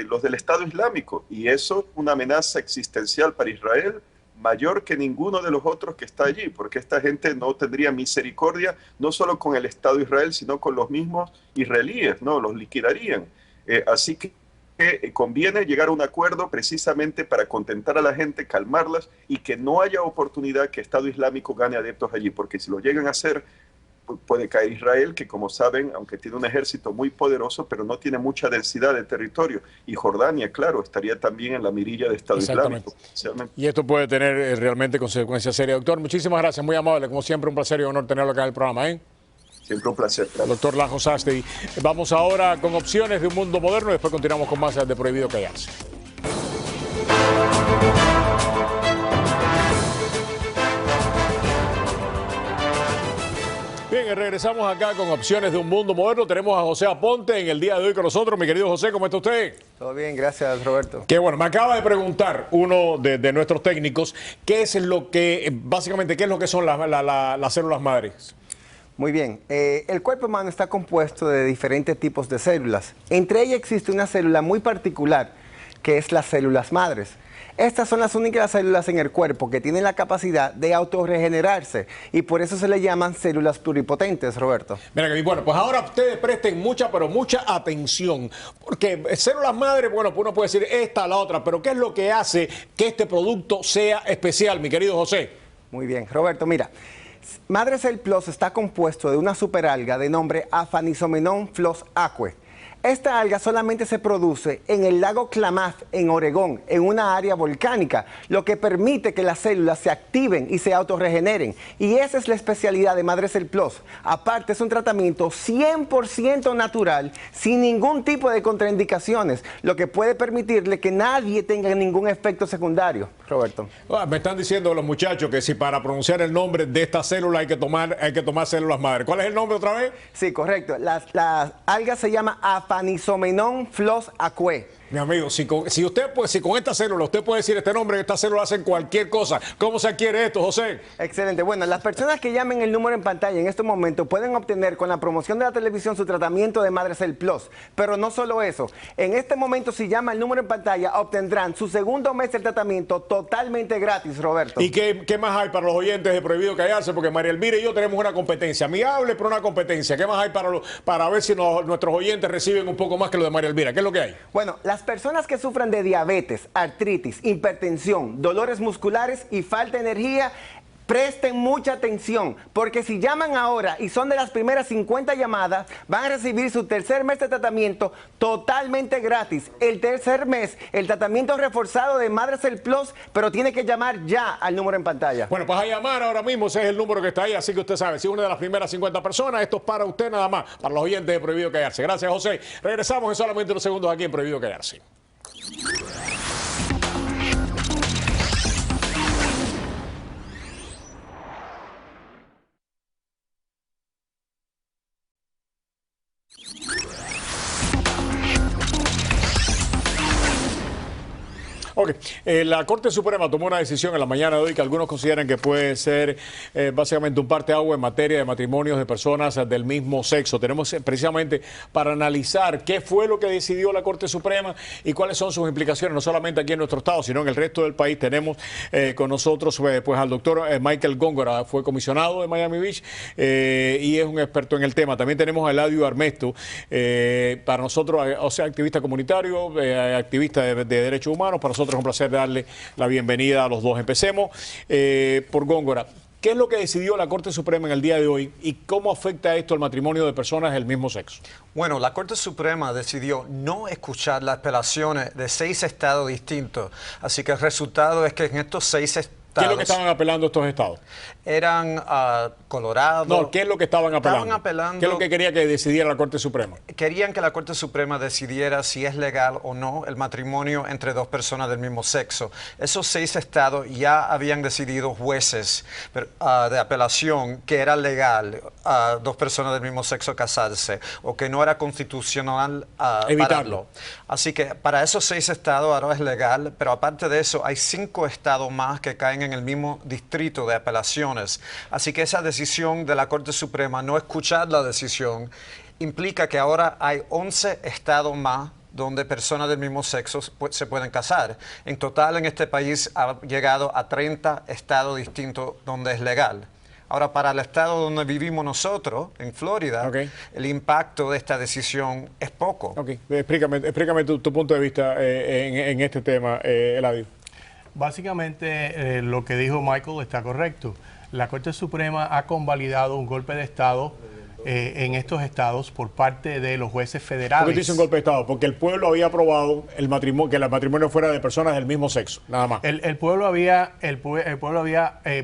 los del Estado Islámico, y eso es una amenaza existencial para Israel mayor que ninguno de los otros que está allí, porque esta gente no tendría misericordia no solo con el Estado de Israel, sino con los mismos israelíes, ¿no?, los liquidarían. Así que conviene llegar a un acuerdo precisamente para contentar a la gente, calmarlas, y que no haya oportunidad que Estado Islámico gane adeptos allí, porque si lo llegan a hacer, puede caer Israel, que como saben, aunque tiene un ejército muy poderoso, pero no tiene mucha densidad de territorio. Y Jordania, claro, estaría también en la mirilla de Estado Islámico. Y esto puede tener realmente consecuencias serias. Doctor, muchísimas gracias, muy amable. Como siempre, un placer y honor tenerlo acá en el programa, ¿eh? Siempre un placer. Claro. Doctor Lajo Sastey. Vamos ahora con opciones de un mundo moderno y después continuamos con más de Prohibido Callarse. Bien, Bien, regresamos acá con Opciones de un Mundo Moderno. Tenemos a José Aponte en el día de hoy con nosotros. Mi querido José, ¿cómo está usted? Todo bien, gracias, Roberto. Qué bueno, me acaba de preguntar uno de nuestros técnicos qué es lo que, básicamente, qué es lo que son las células madres. Muy bien, el cuerpo humano está compuesto de diferentes tipos de células. Entre ellas existe una célula muy particular, que es las células madres. Estas son las únicas células en el cuerpo que tienen la capacidad de autorregenerarse y por eso se le llaman células pluripotentes, Roberto. Mira, que bueno, pues ahora ustedes presten mucha, pero mucha atención, porque células madres, bueno, pues uno puede decir esta, la otra, pero ¿qué es lo que hace que este producto sea especial, mi querido José? Muy bien, Roberto, mira, Madrecell Plus está compuesto de una superalga de nombre Aphanizomenon flos aquae. Esta alga solamente se produce en el lago Klamath, en Oregón, en una área volcánica, lo que permite que las células se activen y se autorregeneren. Y esa es la especialidad de Madrecell Plus. Aparte, es un tratamiento 100% natural, sin ningún tipo de contraindicaciones, lo que puede permitirle que nadie tenga ningún efecto secundario. Roberto. Me están diciendo los muchachos que si para pronunciar el nombre de esta célula hay que tomar células madres. ¿Cuál es el nombre otra vez? Sí, correcto. La alga se llama Aphanizomenon flos aquae. Mi amigo, si con esta célula usted puede decir este nombre, esta célula hacen cualquier cosa. ¿Cómo se adquiere esto, José? Excelente. Bueno, las personas que llamen el número en pantalla en este momento pueden obtener con la promoción de la televisión su tratamiento de Madrecell Plus. Pero no solo eso. En este momento, si llama el número en pantalla, obtendrán su segundo mes del tratamiento totalmente gratis, Roberto. ¿Y qué más hay para los oyentes de Prohibido Callarse? Porque María Elvira y yo tenemos una competencia amigable, pero una competencia. ¿Qué más hay para ver si nuestros oyentes reciben un poco más que lo de María Elvira? ¿Qué es lo que hay? Bueno, las personas que sufran de diabetes, artritis, hipertensión, dolores musculares y falta de energía, presten mucha atención, porque si llaman ahora y son de las primeras 50 llamadas, van a recibir su tercer mes de tratamiento totalmente gratis. El tercer mes, el tratamiento reforzado de Madrecell Plus, pero tiene que llamar ya al número en pantalla. Bueno, pues a llamar ahora mismo, ese es el número que está ahí, así que usted sabe, si es una de las primeras 50 personas, esto es para usted nada más, para los oyentes de Prohibido Callarse. Gracias, José. Regresamos en solamente unos segundos aquí en Prohibido Callarse. Ok, la Corte Suprema tomó una decisión en la mañana de hoy que algunos consideran que puede ser básicamente un parteaguas en materia de matrimonios de personas del mismo sexo. Tenemos precisamente para analizar qué fue lo que decidió la Corte Suprema y cuáles son sus implicaciones, no solamente aquí en nuestro estado, sino en el resto del país. Tenemos con nosotros pues al doctor Michael Góngora, fue comisionado de Miami Beach y es un experto en el tema. También tenemos a Eladio Armesto, para nosotros, o sea, activista comunitario, activista de derechos humanos. Para nosotros es un placer darle la bienvenida a los dos. Empecemos por Góngora. ¿Qué es lo que decidió la Corte Suprema en el día de hoy y cómo afecta esto al matrimonio de personas del mismo sexo? Bueno, la Corte Suprema decidió no escuchar las apelaciones de 6 estados distintos. Así que el resultado es que en estos 6 estados... ¿Qué es lo que estaban apelando estos estados? Eran Colorado. No, ¿qué es lo que estaban apelando? Estaban apelando. ¿Qué es lo que quería que decidiera la Corte Suprema? Querían que la Corte Suprema decidiera si es legal o no el matrimonio entre dos personas del mismo sexo. Esos 6 estados ya habían decidido jueces de apelación que era legal a dos personas del mismo sexo casarse o que no era constitucional evitarlo. Así que para esos 6 estados ahora es legal, pero aparte de eso hay 5 estados más que caen en el mismo distrito de apelaciones. Así que esa decisión de la Corte Suprema, no escuchar la decisión, implica que ahora hay 11 estados más donde personas del mismo sexo se pueden casar. En total en este país ha llegado a 30 estados distintos donde es legal. Ahora, para el estado donde vivimos nosotros, en Florida, el impacto de esta decisión es poco. Explícame tu punto de vista en este tema, Eladio. Básicamente, lo que dijo Michael está correcto. La Corte Suprema ha convalidado un golpe de Estado en estos estados por parte de los jueces federales. ¿Por qué dice un golpe de Estado? Porque el pueblo había aprobado que el matrimonio fuera de personas del mismo sexo, nada más. El pueblo había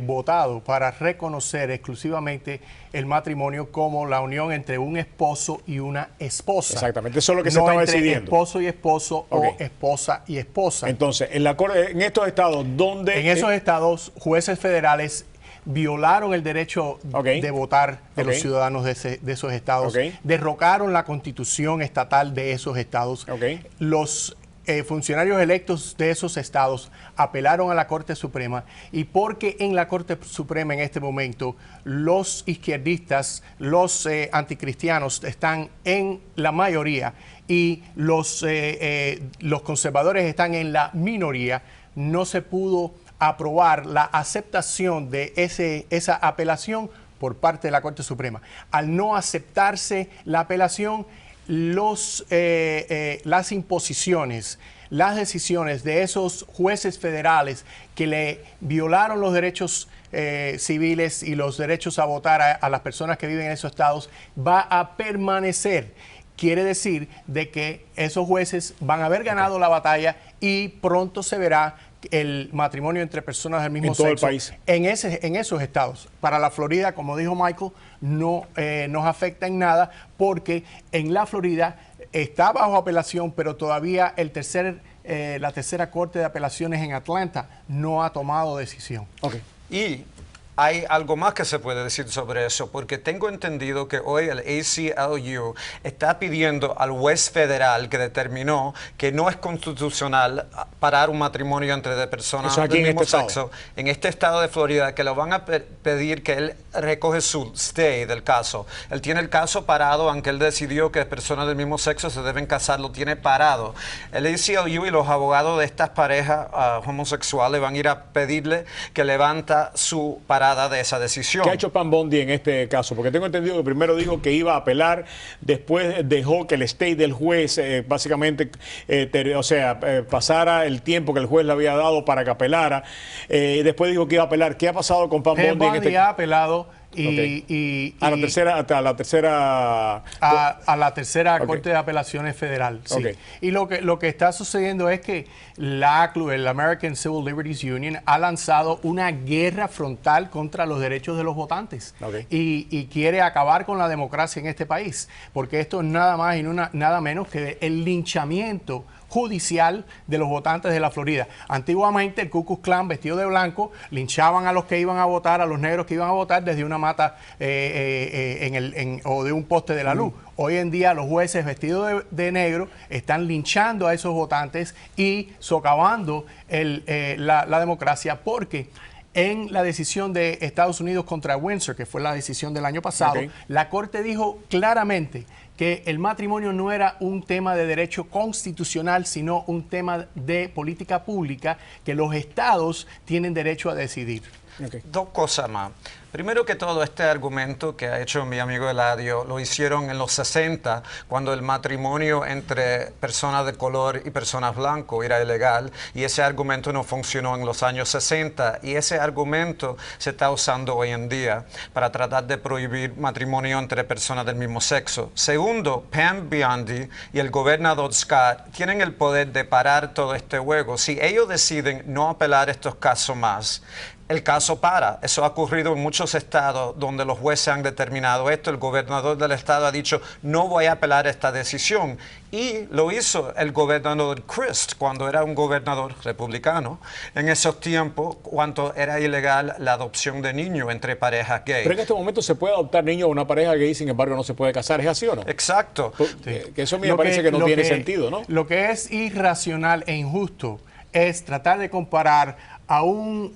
votado para reconocer exclusivamente el matrimonio como la unión entre un esposo y una esposa. Exactamente, eso es lo que se estaba decidiendo. Esposo y esposo o esposa y esposa. Entonces, en estos estados, ¿dónde? En esos estados, jueces federales violaron el derecho de votar de los ciudadanos de esos estados, derrocaron la constitución estatal de esos estados. Los funcionarios electos de esos estados apelaron a la Corte Suprema, y porque en la Corte Suprema en este momento los izquierdistas, los anticristianos están en la mayoría y los conservadores están en la minoría, no se pudo aprobar la aceptación de esa apelación por parte de la Corte Suprema. Al no aceptarse la apelación, las imposiciones, las decisiones de esos jueces federales que le violaron los derechos civiles y los derechos a votar a las personas que viven en esos estados va a permanecer. Quiere decir de que esos jueces van a haber ganado la batalla y pronto se verá el matrimonio entre personas del mismo sexo en esos estados. Para la Florida, como dijo Michael, no nos afecta en nada, porque en la Florida está bajo apelación, pero todavía la tercera Corte de Apelaciones en Atlanta no ha tomado decisión. Y hay algo más que se puede decir sobre eso, porque tengo entendido que hoy el ACLU está pidiendo al juez federal que determinó que no es constitucional parar un matrimonio entre personas del mismo sexo en este estado de Florida, que lo van a pedir que él recoge su stay del caso. Él tiene el caso parado, aunque él decidió que personas del mismo sexo se deben casar, lo tiene parado. El ACLU y los abogados de estas parejas homosexuales van a ir a pedirle que levanta su parada de esa decisión. ¿Qué ha hecho Pam Bondi en este caso? Porque tengo entendido que primero dijo que iba a apelar, después dejó que el stay del juez básicamente, pasara el tiempo que el juez le había dado para que apelara, después dijo que iba a apelar. ¿Qué ha pasado con Pam Bondi en este caso? Ha apelado a la tercera Corte de Apelaciones Federal. Sí. Y lo que está sucediendo es que la ACLU, el American Civil Liberties Union, ha lanzado una guerra frontal contra los derechos de los votantes y quiere acabar con la democracia en este país, porque esto es nada más y nada menos que el linchamiento judicial de los votantes de la Florida. Antiguamente el Ku Klux Klan, vestido de blanco, linchaban a los que iban a votar, a los negros que iban a votar desde una mata o de un poste de la luz. Hoy en día los jueces vestidos de negro están linchando a esos votantes y socavando la democracia, porque en la decisión de Estados Unidos contra Windsor, que fue la decisión del año pasado, la Corte dijo claramente que el matrimonio no era un tema de derecho constitucional, sino un tema de política pública que los estados tienen derecho a decidir. Dos cosas más. Primero que todo, este argumento que ha hecho mi amigo Eladio lo hicieron en los 60, cuando el matrimonio entre personas de color y personas blancas era ilegal, y ese argumento no funcionó en los años 60, y ese argumento se está usando hoy en día para tratar de prohibir matrimonio entre personas del mismo sexo. Segundo, Pam Bondi y el gobernador Scott tienen el poder de parar todo este juego. Si ellos deciden no apelar estos casos más, el caso para. Eso ha ocurrido en muchos estados donde los jueces han determinado esto. El gobernador del estado ha dicho, no voy a apelar esta decisión. Y lo hizo el gobernador Crist cuando era un gobernador republicano. En esos tiempos, cuando era ilegal la adopción de niños entre parejas gay. Pero en este momento se puede adoptar niños a una pareja gay, sin embargo no se puede casar. ¿Es así o no? Exacto. Que eso a mí me parece que no tiene sentido, ¿no? Lo que es irracional e injusto es tratar de comparar a un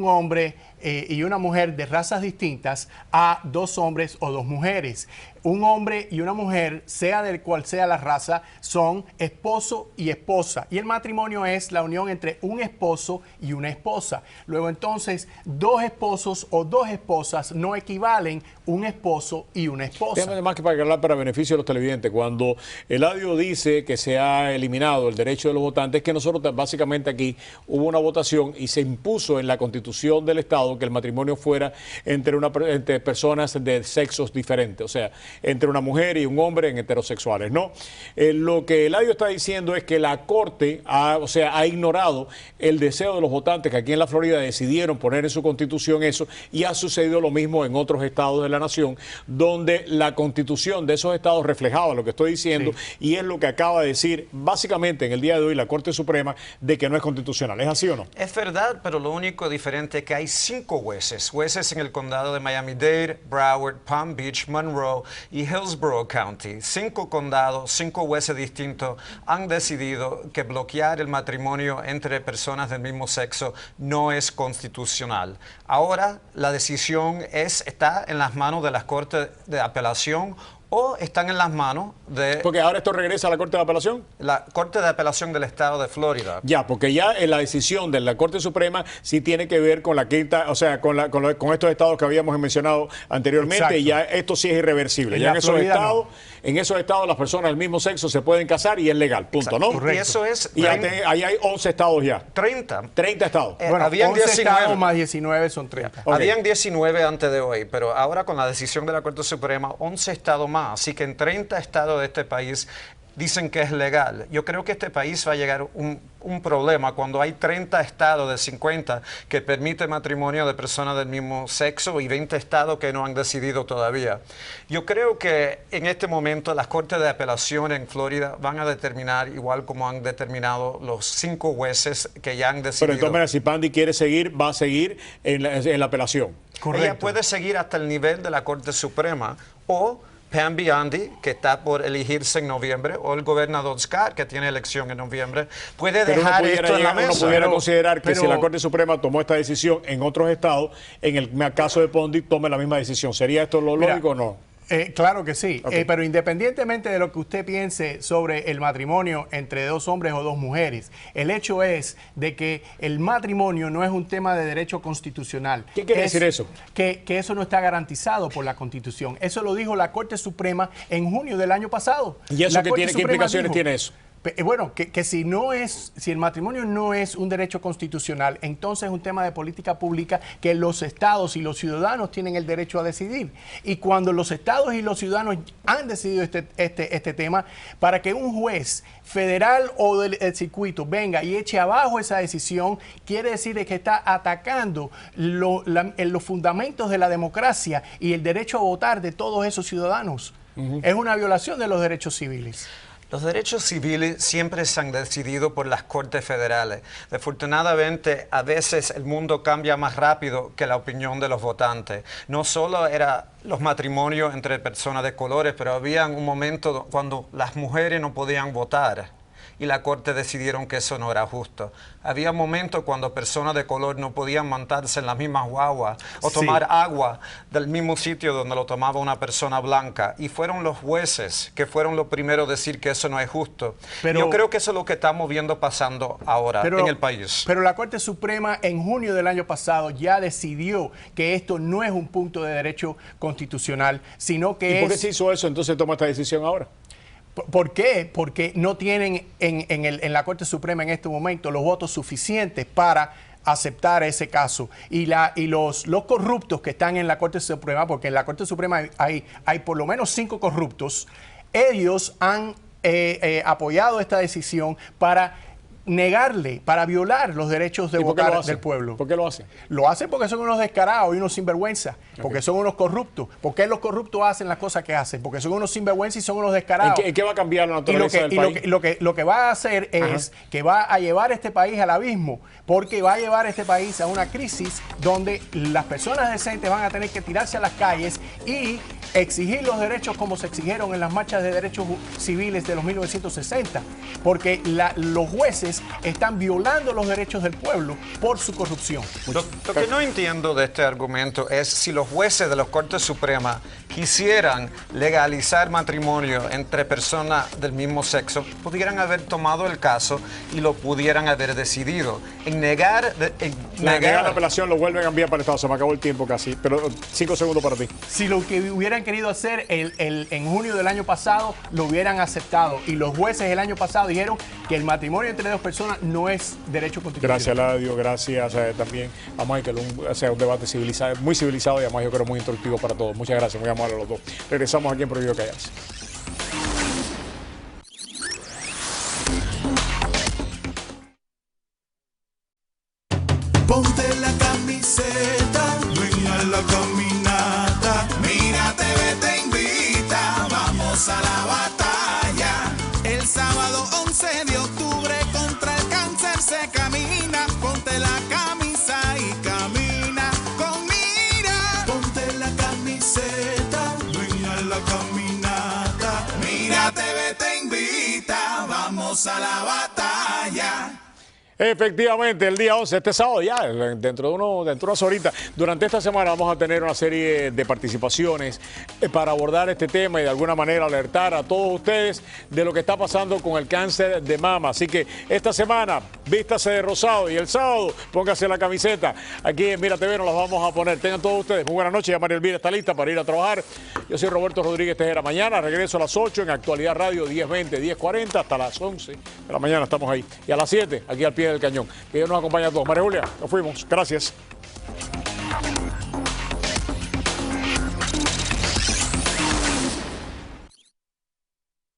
hombre y una mujer de razas distintas a dos hombres o dos mujeres. Un hombre y una mujer, sea de cual sea la raza, son esposo y esposa. Y el matrimonio es la unión entre un esposo y una esposa. Luego entonces, dos esposos o dos esposas no equivalen un esposo y una esposa. Déjame más que para hablar para beneficio de los televidentes. Cuando Eladio dice que se ha eliminado el derecho de los votantes, es que nosotros básicamente aquí hubo una votación y se impuso en la Constitución del Estado que el matrimonio fuera entre personas de sexos diferentes, o sea, entre una mujer y un hombre en heterosexuales, ¿no? Lo que Eladio está diciendo es que la Corte ha ignorado el deseo de los votantes que aquí en la Florida decidieron poner en su Constitución eso, y ha sucedido lo mismo en otros estados de la nación, donde la Constitución de esos estados reflejaba lo que estoy diciendo, y es lo que acaba de decir básicamente en el día de hoy la Corte Suprema, de que no es constitucional. ¿Es así o no? Es verdad, pero lo único diferente es que hay 5 5 jueces en el condado de Miami-Dade, Broward, Palm Beach, Monroe y Hillsborough County. 5 condados, 5 jueces distintos han decidido que bloquear el matrimonio entre personas del mismo sexo no es constitucional. Ahora la decisión está en las manos de las Cortes de Apelación o están en las manos de... Porque ahora esto regresa a la Corte de Apelación. La Corte de Apelación del Estado de Florida. Ya, porque ya en la decisión de la Corte Suprema sí tiene que ver con la quinta, o sea, con estos estados que habíamos mencionado anteriormente. Exacto. Y ya esto sí es irreversible. Ya en esos estados las personas del mismo sexo se pueden casar y es legal, punto, ¿no? Correcto. Y eso es... Y ahí hay 11 estados ya. 30. 30 estados. Bueno, habían 11 estados más 19 son 30. Okay. Habían 19 antes de hoy, pero ahora con la decisión de la Corte Suprema, 11 estados más. Así que en 30 estados de este país dicen que es legal. Yo creo que este país va a llegar un problema cuando hay 30 estados de 50 que permiten matrimonio de personas del mismo sexo y 20 estados que no han decidido todavía. Yo creo que en este momento las Cortes de Apelación en Florida van a determinar, igual como han determinado los 5 jueces que ya han decidido. Pero entonces, si Pandy quiere seguir, va a seguir en la apelación. Correcto. Ella puede seguir hasta el nivel de la Corte Suprema o Pam Biondi, que está por elegirse en noviembre, o el gobernador Scott, que tiene elección en noviembre, puede dejar esto en la mesa. Uno pudiera considerar que si la Corte Suprema tomó esta decisión en otros estados, en el caso de Pondy tome la misma decisión. ¿Sería esto lo lógico o no? Claro que sí, okay. Pero independientemente de lo que usted piense sobre el matrimonio entre 2 hombres o 2 mujeres, el hecho es de que el matrimonio no es un tema de derecho constitucional. ¿Qué quiere decir eso? Que eso no está garantizado por la Constitución. Eso lo dijo la Corte Suprema en junio del año pasado. ¿Y eso qué implicaciones tiene eso? Bueno, que si el matrimonio no es un derecho constitucional, entonces es un tema de política pública que los estados y los ciudadanos tienen el derecho a decidir. Y cuando los estados y los ciudadanos han decidido este tema, para que un juez federal o del circuito venga y eche abajo esa decisión, quiere decir que está atacando los fundamentos de la democracia y el derecho a votar de todos esos ciudadanos. Es una violación de los derechos civiles. Los derechos civiles siempre se han decidido por las Cortes Federales. Desafortunadamente, a veces el mundo cambia más rápido que la opinión de los votantes. No solo eran los matrimonios entre personas de colores, pero había un momento cuando las mujeres no podían votar y la Corte decidieron que eso no era justo. Había momentos cuando personas de color no podían montarse en las mismas guaguas o tomar agua del mismo sitio donde lo tomaba una persona blanca. Y fueron los jueces que fueron los primeros a decir que eso no es justo. Yo creo que eso es lo que estamos viendo pasando ahora en el país. Pero la Corte Suprema en junio del año pasado ya decidió que esto no es un punto de derecho constitucional, sino que ¿Y por qué se hizo eso? Entonces toma esta decisión ahora. ¿Por qué? Porque no tienen en la Corte Suprema en este momento los votos suficientes para aceptar ese caso. Y los corruptos que están en la Corte Suprema, porque en la Corte Suprema hay por lo menos 5 corruptos, ellos han apoyado esta decisión para negarle, para violar los derechos de votar del pueblo. ¿Por qué lo hacen? Lo hacen porque son unos descarados y unos sinvergüenza, porque son unos corruptos. ¿Por qué los corruptos hacen las cosas que hacen? Porque son unos sinvergüenza y son unos descarados. ¿En qué va a cambiar la naturaleza del país? Lo que va a hacer es que va a llevar este país al abismo, porque va a llevar este país a una crisis donde las personas decentes van a tener que tirarse a las calles y exigir los derechos como se exigieron en las marchas de derechos civiles de los 1960, porque los jueces están violando los derechos del pueblo por su corrupción. Lo que no entiendo de este argumento es si los jueces de la Corte Suprema quisieran legalizar matrimonio entre personas del mismo sexo, pudieran haber tomado el caso y lo pudieran haber decidido. En negar la apelación lo vuelven a enviar para el Estado. Se me acabó el tiempo casi, pero 5 segundos para ti. Si lo que hubieran querido hacer en junio del año pasado, lo hubieran aceptado. Y los jueces el año pasado dijeron que el matrimonio entre 2 personas no es derecho constitucional. Gracias, Ladio. Gracias también a Michael. Un debate civilizado, muy civilizado y además yo creo muy instructivo para todos. Muchas gracias. Muy amable a los dos. Regresamos aquí en Prohibido Callarse. Ponte la camiseta, ven a la caminata. Mira TV te invita, vamos a la batalla. El sábado 11 de octubre contra el cáncer se camina. Ponte la camisa y camina. la caminata. Mira TV te invita, vamos a la batalla. Efectivamente, el día 11, este sábado ya, dentro de unas horitas. Durante esta semana vamos a tener una serie de participaciones para abordar este tema y de alguna manera alertar a todos ustedes de lo que está pasando con el cáncer de mama. Así que esta semana, vístase de rosado y el sábado, póngase la camiseta. Aquí en Mira TV nos las vamos a poner. Tengan todos ustedes muy buenas noches. Ya María Elvira está lista para ir a trabajar. Yo soy Roberto Rodríguez Tejera. Mañana regreso a las 8 en Actualidad Radio 10:20, 10:40 hasta las 11 de la mañana estamos ahí. Y a las 7 aquí al pie del cañón. Que Dios nos acompaña a todos. María Julia, nos fuimos. Gracias.